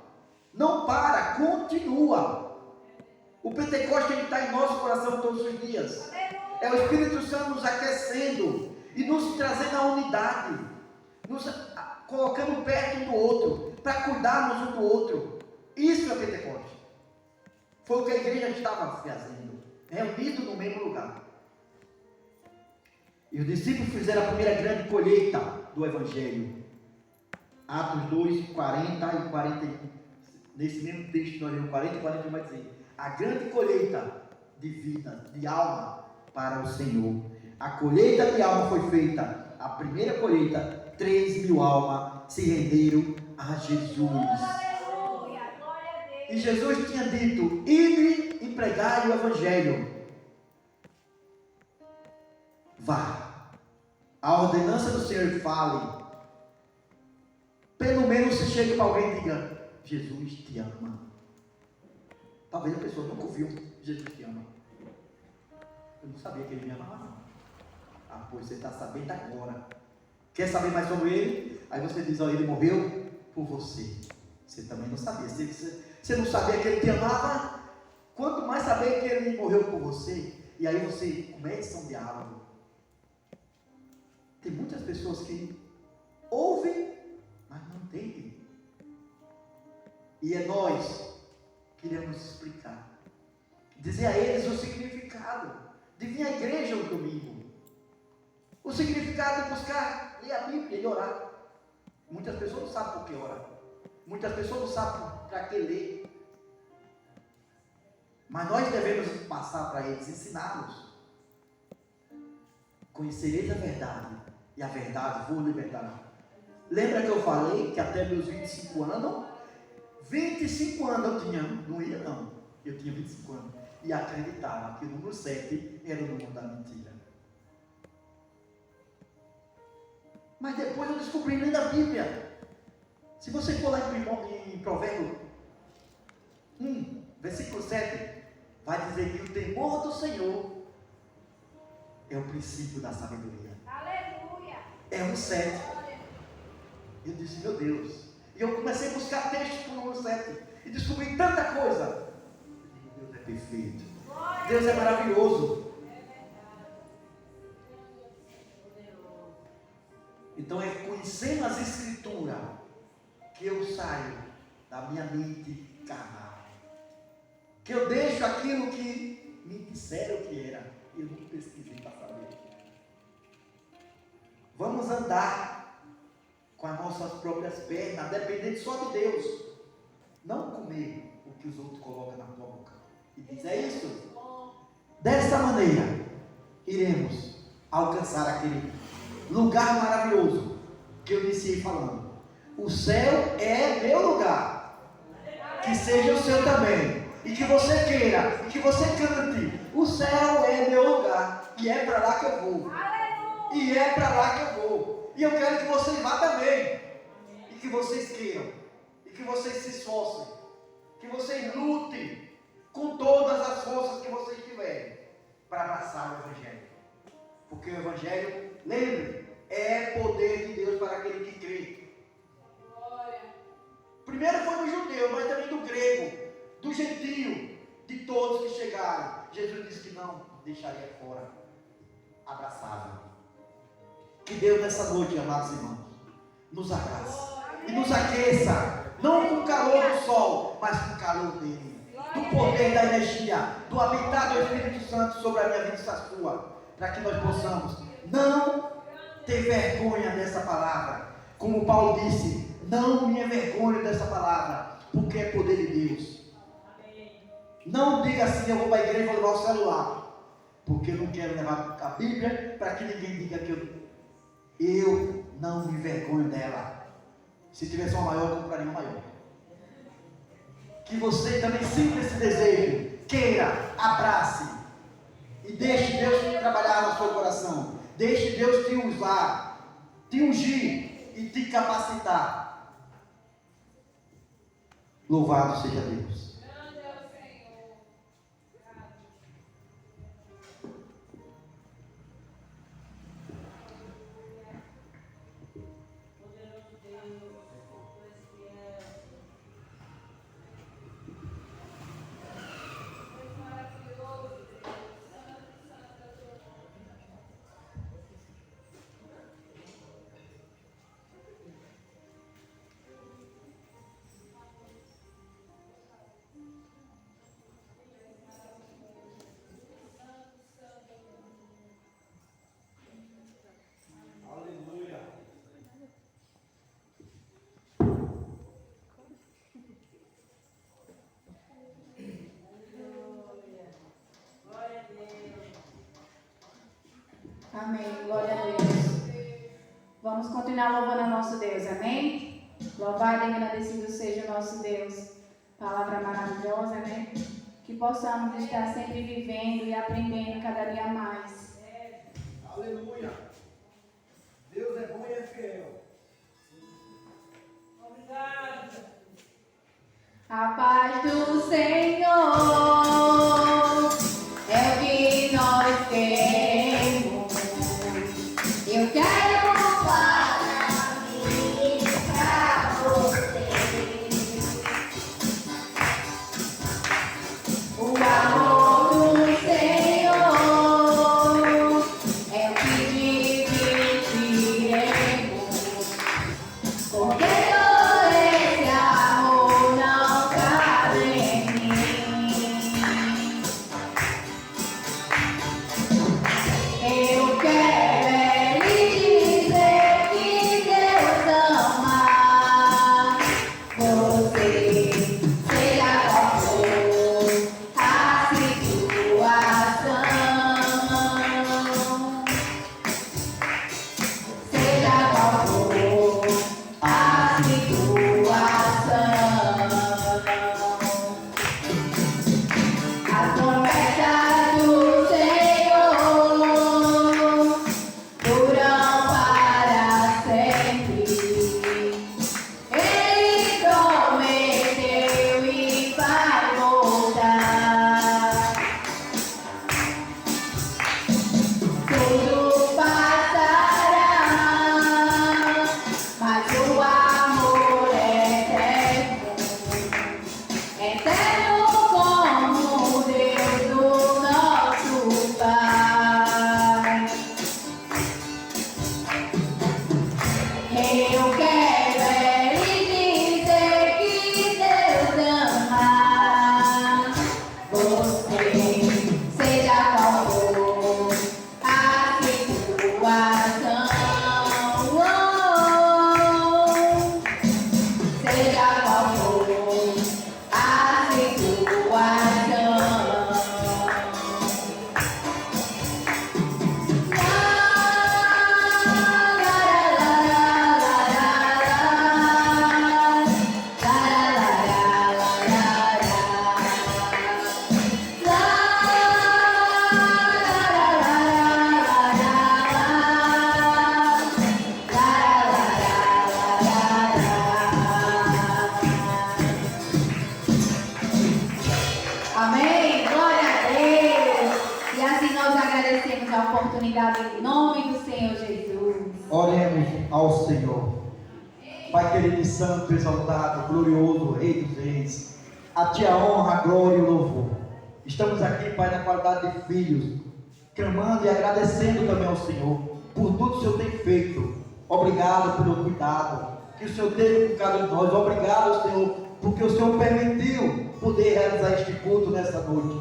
Não para, continua. O Pentecostes está em nosso coração todos os dias. É o Espírito Santo nos aquecendo e nos trazendo a unidade, nos colocando perto um do outro, para cuidarmos um do outro. Isso é Pentecostes. Foi o que a igreja estava fazendo, reunido no mesmo lugar. E os discípulos fizeram a primeira grande colheita do Evangelho. Atos 2, 40 e 41. Nesse mesmo texto, nós lemos 40 e 41, vai dizer: a grande colheita de vida, de alma para o Senhor. A colheita de alma foi feita, a primeira colheita, 3.000 almas se renderam a Jesus. Aleluia, glória a Deus. E Jesus tinha dito: ide e pregai o Evangelho. Vá. A ordenança do Senhor fale. Pelo menos se chegue para alguém e diga: Jesus te ama. Talvez a pessoa nunca ouviu: Jesus te ama. Eu não sabia que ele me amava, não. Ah, pois você está sabendo agora. Quer saber mais sobre ele? Aí você diz: ó, ele morreu por você. Você também não sabia. Você não sabia que ele te amava? Quanto mais saber que ele morreu por você. E aí você começa um diálogo. Tem muitas pessoas que ouvem, mas não entendem. E é nós que iremos explicar. Dizer a eles o significado de vir à igreja no domingo. O significado de buscar, ler a Bíblia e orar. Muitas pessoas não sabem por que orar. Muitas pessoas não sabem para que ler. Mas nós devemos passar para eles, ensiná-los. Conhecereis a verdade, e a verdade vos libertará. Lembra que eu falei que até meus 25 anos, 25 anos eu tinha, não ia não, eu tinha 25 anos, e acreditava que o número 7 era o número da mentira. Mas depois eu descobri lendo a Bíblia. Se você for lá em Provérbio 1, versículo 7, vai dizer que o temor do Senhor é o princípio da sabedoria. Aleluia. É um 7. Eu disse: meu Deus. E eu comecei a buscar textos para o número 7. E descobri tanta coisa. Eu digo: Deus é perfeito. Deus é maravilhoso. Então é conhecendo as Escrituras que eu saio da minha mente carnal. Que eu deixo aquilo que me disseram que era. E eu não pesquisei para saber. Vamos andar com as nossas próprias pernas, dependendo só de Deus. Não comer o que os outros colocam na tua boca. E diz: é isso. Dessa maneira, iremos alcançar aquele lugar maravilhoso que eu iniciei falando. O céu é meu lugar. Que seja o seu também. E que você queira, e que você cante: o céu é meu lugar. E é para lá que eu vou. E é para lá que eu vou. E eu quero que vocês vá também. E que vocês queiram. E que vocês se esforcem. Que vocês lutem com todas as forças que vocês tiverem para abraçar o Evangelho. Porque o Evangelho, lembre, é poder de Deus para aquele que crê. Primeiro foi do judeu, mas também do grego, do gentio, de todos que chegaram. Jesus disse que não deixaria fora. Abraçável. Que Deus nessa noite, amados irmãos, nos abrace e nos aqueça, não com o calor do sol, mas com o calor dele, do poder da energia, do habitar do Espírito Santo sobre a minha vida e a sua, para que nós possamos não ter vergonha dessa palavra. Como Paulo disse: não me envergonhe dessa palavra, porque é poder de Deus. Não diga assim: eu vou para a igreja e vou levar o celular, porque eu não quero levar a Bíblia para que ninguém diga que eu não me envergonho dela. Se tivesse uma maior, eu compraria uma maior. Que você também sinta esse desejo, queira, abrace e deixe Deus trabalhar no seu coração. Deixe Deus te usar, te ungir e te capacitar. Louvado seja Deus. Amém. Glória a Deus. Vamos continuar louvando ao nosso Deus. Amém? Louvado e agradecido seja o nosso Deus. Palavra maravilhosa, né? Que possamos estar sempre vivendo e aprendendo cada dia mais. Aleluia. Deus é bom e é fiel. A paz do Senhor é o que nós temos. Eu quero Para mim, pra você. o amor do Senhor, é o que dividiremos. Porque todo esse amor não cabe em mim. Eu quero é lhe dizer que Deus ama você, seja qual for a situação, seja qual for a situação. As promessas do Senhor duram para sempre. Ele prometeu e vai voltar. Tudo passará, mas o amor é eterno, eterno como Deus do nosso Pai. Eu quero é lhe dizer que Deus ama você, seja qual for a situação, seja qual for a situação. Amém? Glória a Deus! E assim nós agradecemos a oportunidade em nome do Senhor Jesus. Oremos ao Senhor. Pai querido e santo, exaltado, glorioso, Rei dos Reis, a Ti a honra, a glória e o louvor. Estamos aqui, Pai, na qualidade de filhos, clamando e agradecendo também ao Senhor por tudo que o Senhor tem feito. Obrigado pelo cuidado que o Senhor teve com cada um de nós. Obrigado, Senhor, porque o Senhor permitiu poder realizar este culto nessa noite.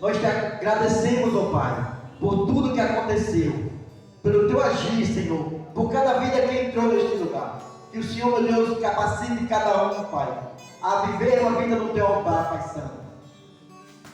Nós te agradecemos, ó Pai, por tudo que aconteceu, pelo Teu agir, Senhor, por cada vida que entrou neste lugar. Que o Senhor, meu Deus, capacite cada um, Pai, a viver uma vida no Teu altar, Pai Santo.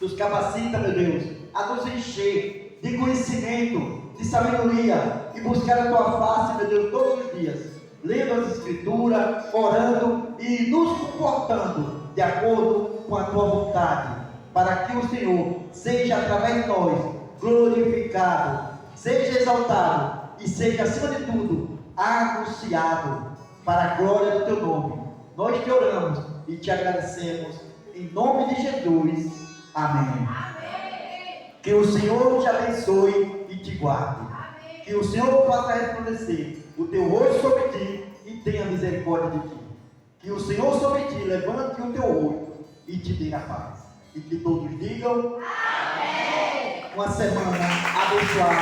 Nos capacita, meu Deus, a nos encher de conhecimento, de sabedoria e buscar a Tua face, meu Deus, todos os dias, lendo as Escrituras, orando e nos comportando de acordo com a Tua vontade, para que o Senhor seja através de nós glorificado, seja exaltado e seja, acima de tudo, anunciado para a glória do Teu nome. Nós te oramos e te agradecemos em nome de Jesus. Amém. Amém. Que o Senhor te abençoe e te guarde. Amém. Que o Senhor faça resplandecer o teu rosto sobre ti e tenha misericórdia de ti. Que o Senhor sobre ti levante o teu rosto e te dê a paz. E que todos digam amém. Uma semana abençoada.